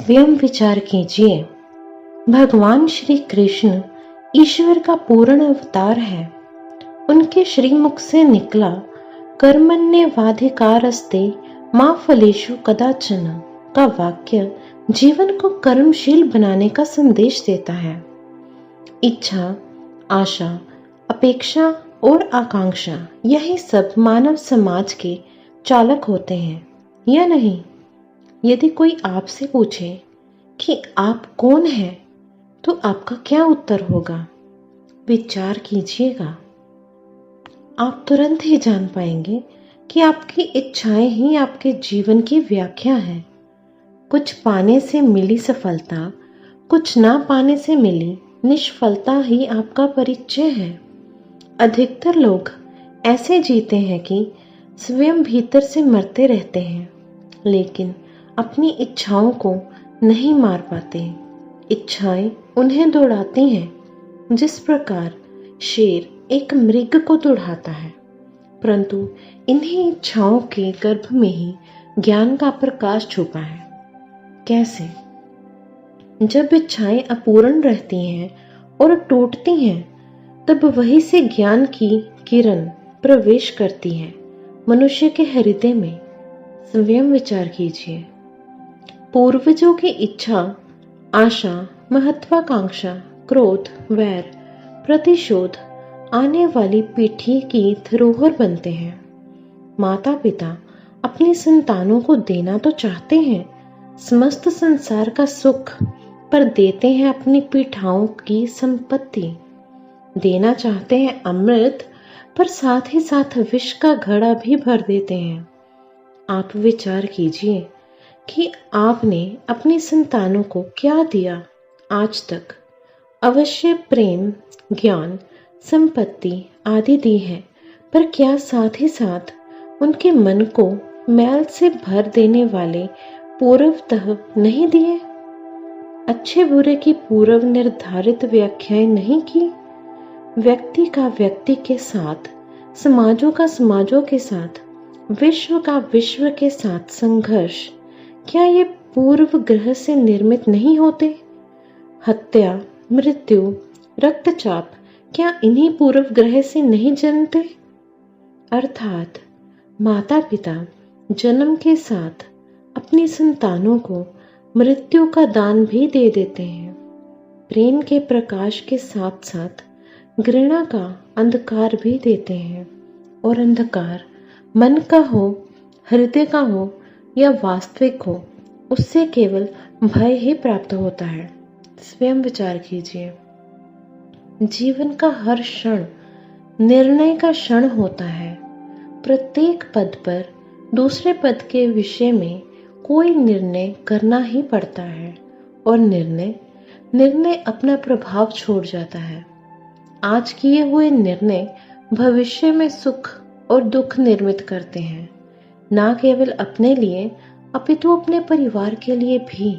स्वयं विचार कीजिए। भगवान श्री कृष्ण ईश्वर का पूर्ण अवतार है। उनके श्रीमुख से निकला कर्मण्येवाधिकारस्ते मा फलेषु कदाचन का वाक्य जीवन को कर्मशील बनाने का संदेश देता है। इच्छा, आशा, अपेक्षा और आकांक्षा यही सब मानव समाज के चालक होते हैं, या नहीं? यदि कोई आपसे पूछे कि आप कौन हैं, तो आपका क्या उत्तर होगा? विचार कीजिएगा। आप तुरंत ही जान पाएंगे कि आपकी इच्छाएं ही आपके जीवन की व्याख्या है। कुछ पाने से मिली सफलता, कुछ ना पाने से मिली निष्फलता ही आपका परिचय है। अधिकतर लोग ऐसे जीते हैं कि स्वयं भीतर से मरते रहते हैं, लेकिन अपनी इच्छाओं को नहीं मार पाते। इच्छाएं उन्हें दौड़ाती हैं, जिस प्रकार शेर एक मृग को दौड़ाता है। परंतु इन्हीं इच्छाओं के गर्भ में ही ज्ञान का प्रकाश छुपा है। कैसे? जब इच्छाएं अपूर्ण रहती हैं और टूटती हैं, तब वहीं से ज्ञान की किरण प्रवेश करती है मनुष्य के हृदय में। स्वयं विचार कीजिए। पूर्वजों की इच्छा, आशा, महत्वाकांक्षा, क्रोध, वैर, प्रतिशोध आने वाली पीढ़ी की धरोहर बनते हैं। माता पिता अपनी संतानों को देना तो चाहते हैं समस्त संसार का सुख, पर देते हैं अपनी पीठाओं की संपत्ति। देना चाहते हैं अमृत, पर साथ ही साथ विष का घड़ा भी भर देते हैं। आप विचार कीजिए कि आपने अपनी संतानों को क्या दिया आज तक? अवश्य प्रेम, ज्ञान, संपत्ति आदि दी है, पर क्या साथ ही साथ उनके मन को मैल से भर देने वाले पूर्वतः नहीं दिए? अच्छे बुरे की पूर्व निर्धारित व्याख्याएं नहीं की? व्यक्ति का व्यक्ति के साथ, समाजों का समाजों के साथ, विश्व का विश्व के साथ संघर्ष क्या ये पूर्व ग्रह से निर्मित नहीं होते? हत्या, मृत्यु, रक्तचाप क्या इन्हीं पूर्व ग्रह से नहीं जन्मते? अर्थात माता पिता जन्म के साथ अपनी संतानों को मृत्यु का दान भी दे देते हैं। प्रेम के प्रकाश के साथ साथ घृणा का अंधकार भी देते हैं, और अंधकार मन का हो, हृदय का हो या वास्तविक हो, उससे केवल भय ही प्राप्त होता है। स्वयं विचार कीजिए। जीवन का हर क्षण निर्णय का क्षण होता है। प्रत्येक पद पर दूसरे पद के विषय में कोई निर्णय करना ही पड़ता है, और निर्णय अपना प्रभाव छोड़ जाता है। आज किए हुए निर्णय भविष्य में सुख और दुख निर्मित करते हैं, ना केवल अपने लिए अपितु अपने परिवार के लिए भी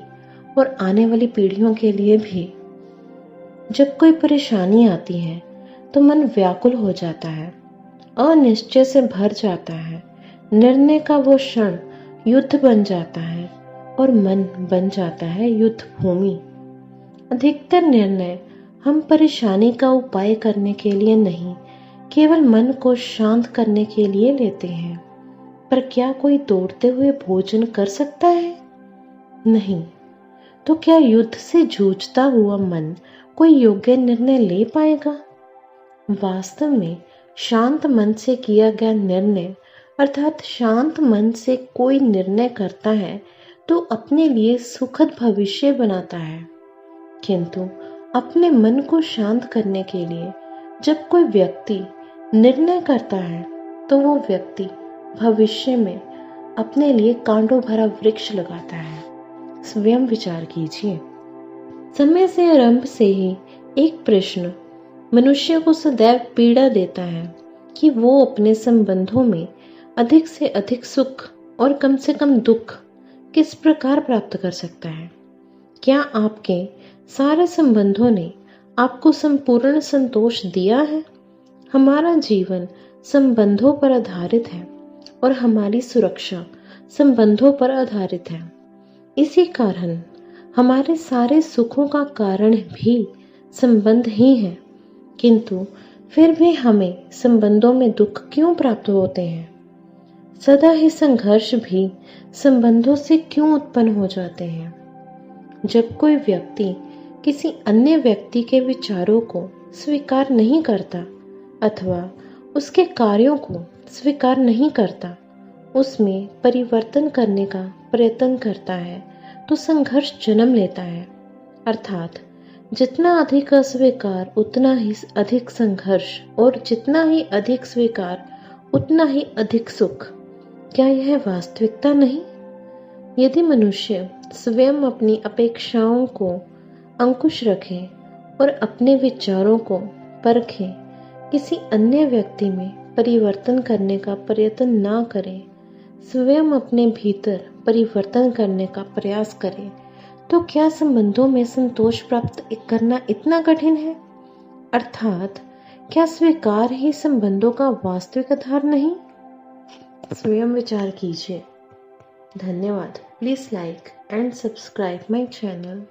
और आने वाली पीढ़ियों के लिए भी। जब कोई परेशानी आती है तो मन व्याकुल हो जाता है, अनिश्चय से भर जाता है। निर्णय का वो क्षण युद्ध बन जाता है और मन बन जाता है युद्ध भूमि। अधिकतर निर्णय हम परेशानी का उपाय करने के लिए नहीं, केवल मन को शांत करने के लिए लेते हैं। पर क्या कोई दौड़ते हुए भोजन कर सकता है? नहीं। तो क्या युद्ध से जूझता हुआ मन कोई योग्य निर्णय ले पाएगा? वास्तव में शांत मन से किया गया निर्णय, अर्थात शांत मन से कोई निर्णय करता है तो अपने लिए सुखद भविष्य बनाता है। किंतु अपने मन को शांत करने के लिए जब कोई व्यक्ति निर्णय करता है, तो वो व्यक्ति भविष्य में अपने लिए कांटों भरा वृक्ष लगाता है। स्वयं विचार कीजिए। समय से आरंभ से ही एक प्रश्न मनुष्य को सदैव पीड़ा देता है कि वो अपने संबंधों में अधिक से अधिक सुख और कम से कम दुख किस प्रकार प्राप्त कर सकता है। क्या आपके सारे संबंधों ने आपको संपूर्ण संतोष दिया है? हमारा जीवन संबंधों पर आधारित है और हमारी सुरक्षा संबंधों पर आधारित है। इसी कारण हमारे सारे सुखों का कारण भी संबंध ही है, किंतु फिर भी हमें संबंधों में दुख क्यों प्राप्त होते हैं? सदा ही संघर्ष भी संबंधों से क्यों उत्पन्न हो जाते हैं? जब कोई व्यक्ति किसी अन्य व्यक्ति के विचारों को स्वीकार नहीं करता अथवा उसके कार्यों को स्वीकार नहीं करता, उसमें परिवर्तन करने का प्रयत्न करता है, तो संघर्ष जन्म लेता है। अर्थात जितना अधिक अस्वीकार उतना ही अधिक संघर्ष, और जितना ही अधिक स्वीकार उतना ही अधिक सुख। क्या यह वास्तविकता नहीं? यदि मनुष्य स्वयं अपनी अपेक्षाओं को अंकुश रखे और अपने विचारों को परखे, किसी अन्य व्यक्ति में परिवर्तन करने का प्रयत्न ना करे, स्वयं अपने भीतर परिवर्तन करने का प्रयास करे, तो क्या संबंधों में संतोष प्राप्त करना इतना कठिन है? अर्थात क्या स्वीकार ही संबंधों का वास्तविक आधार नहीं? स्वयं विचार कीजिए। धन्यवाद। Please like and subscribe my channel.